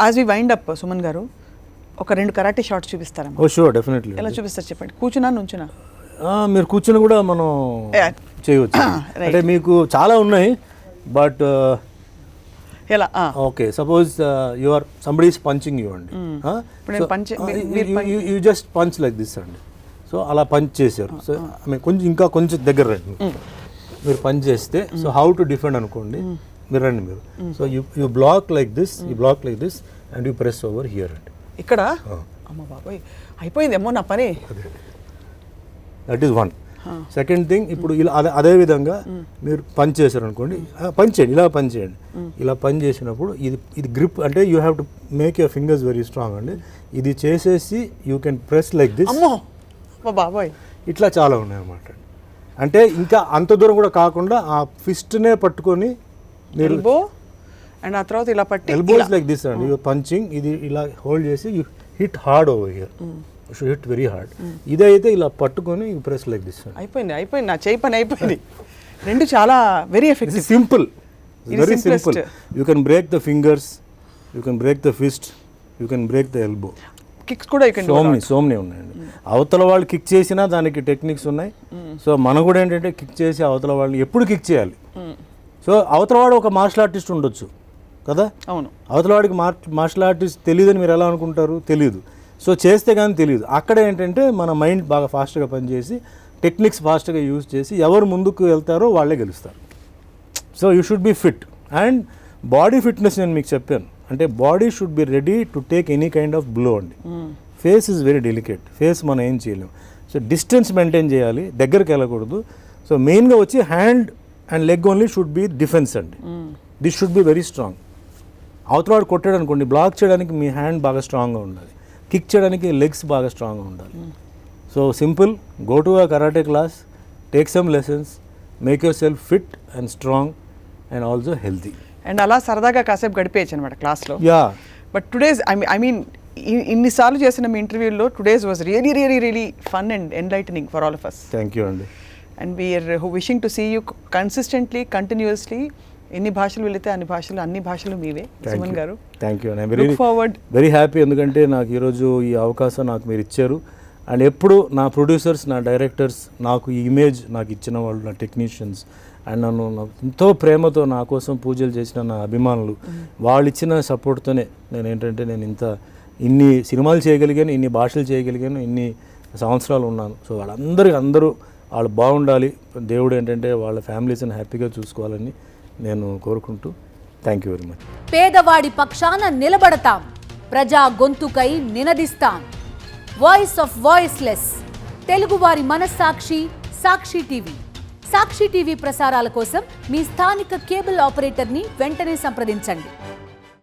As we wind up Suman garu ఒక 2 karate shots చూపిస్తారా? Oh sure, definitely. ఎలా చూపిస్తారు చెప్పండి? కూర్చున్నా నుంచున్నా? మీరు కూర్చుని కూడా మనం చేయవచ్చు. అంటే మీకు చాలా ఉన్నాయి, బట్ ఎలా? Okay, suppose you are somebody is punching you అండి, you just punch like this అండి. సో అలా పంచ్ చేశారు. సో కొంచెం కొంచెం దగ్గర రండి. మీరు పంచ్ చేస్తే సో హౌ టు డిఫెండ్ అనుకోండి. మీరు రండి మీరు. So you block like this, and you press over here అండి. ఇక్కడ అమ్మ బాబోయ్, అయిపోయిందేమో నా పని. That is one. Second thing, ఇప్పుడు ఇలా అదే విధంగా మీరు పంచ్ చేశారు అనుకోండి, పంచ్ చేయండి, ఇలా పంచ్ చేయండి. ఇలా పంచ్ చేసినప్పుడు ఇది గ్రిప్ అంటే you have to make your fingers very strong అండి. ఇది చేసేసి you can press like this. బాబోయ్, ఇట్లా చాలా ఉన్నాయి అన్నమాట. అంటే ఇంకా అంత దూరం కూడా కాకుండా ఆ ఫిస్ట్నే పట్టుకొని ఎల్బో అండ్ ఆ తర్వాత ఇలా పట్టి ఎల్బోస్ లైక్ దిస్ అండి. యూ పంచింగ్, ఇది ఇలా హోల్డ్ చేసి you hit hard over here, should hit very hard. ఇదైతే ఇలా పట్టుకొని యూ ప్రెస్ లైక్ దిస్. అయిపోయింది, నా చేయి పని అయిపోయింది. రెండు చాలా very effective, simple, very simple. You can break the fingers, you can break the fist, you can break the elbow. Kicks కూడా సోమ్ని ఉన్నాయండి. అవతల వాళ్ళు కిక్ చేసినా దానికి టెక్నిక్స్ ఉన్నాయి. సో మనం కూడా ఏంటంటే కిక్ చేసి అవతల వాళ్ళని ఎప్పుడు కిక్ చేయాలి. సో అవతల వాడు ఒక మార్షల్ ఆర్టిస్ట్ ఉండొచ్చు కదా. అవును, అవతల వాడికి మార్షల్ ఆర్టిస్ట్ తెలియదని మీరు ఎలా అనుకుంటారు? తెలియదు. సో చేస్తే కానీ తెలియదు. అక్కడ ఏంటంటే మన మైండ్ బాగా ఫాస్ట్గా పనిచేసి టెక్నిక్స్ ఫాస్ట్గా యూజ్ చేసి ఎవరు ముందుకు వెళ్తారో వాళ్ళే గెలుస్తారు. So you should be fit and body fitness నేను మీకు చెప్పాను. అంటే body should be ready to take any kind of blow అండి. Face is very delicate. Face మనం ఏం చేయలేము. సో డిస్టెన్స్ మెయింటైన్ చేయాలి, దగ్గరికి వెళ్ళకూడదు. సో మెయిన్గా వచ్చి hand and leg only should be defence అండి. This should be very strong. అవతలవాడు కొట్టాడు అనుకోండి, బ్లాక్ చేయడానికి మీ హ్యాండ్ బాగా స్ట్రాంగ్గా ఉండాలి, కిక్ చేయడానికి లెగ్స్ బాగా స్ట్రాంగ్గా ఉండాలి. So simple, go to a karate class, take some lessons, make yourself fit and strong and also healthy. And అలా సరదాగా కాసేపు గడిపేయచ్చు అనమాట క్లాస్లో. Yeah, but today's I mean ఇన్నిసార్లు చేసిన మీ ఇంటర్వ్యూలో today's was really fun and enlightening for all of us. Thank you అండి. And we are wishing to see you consistently, continuously. ఎన్ని భాషలు వెళితే అన్ని భాషలు మీవే సుమన్ గారు. Thank you. వెరీ హ్యాపీ, ఎందుకంటే నాకు ఈరోజు ఈ అవకాశం నాకు మీరు ఇచ్చారు. అండ్ ఎప్పుడు నా ప్రొడ్యూసర్స్, నా డైరెక్టర్స్, నాకు ఈ ఇమేజ్ నాకు ఇచ్చిన వాళ్ళు, నా టెక్నీషియన్స్, అండ్ నన్ను ఎంతో ప్రేమతో నా కోసం పూజలు చేసిన నా అభిమానులు, వాళ్ళు ఇచ్చిన సపోర్ట్తోనే నేను ఏంటంటే ఇన్ని సినిమాలు చేయగలిగాను, ఇన్ని భాషలు చేయగలిగాను, ఇన్ని సంవత్సరాలు ఉన్నాను. సో అందరూ వాళ్ళు బాగుండాలి. దేవుడు ఏంటంటే వాళ్ళ ఫ్యామిలీస్ని హ్యాపీగా చూసుకోవాలని నేను కోరుకుంటూ థ్యాంక్ యూ వెరీ మచ్. పేదవాడి పక్షాన నిలబడతాం, ప్రజా గొంతుకై నినదిస్తాం. వాయిస్ ఆఫ్ వాయిస్లెస్, తెలుగువారి మనస్సాక్షి, సాక్షి టీవీ. సాక్షి టీవీ ప్రసారాల కోసం మీ స్థానిక కేబుల్ ఆపరేటర్ని వెంటనే సంప్రదించండి.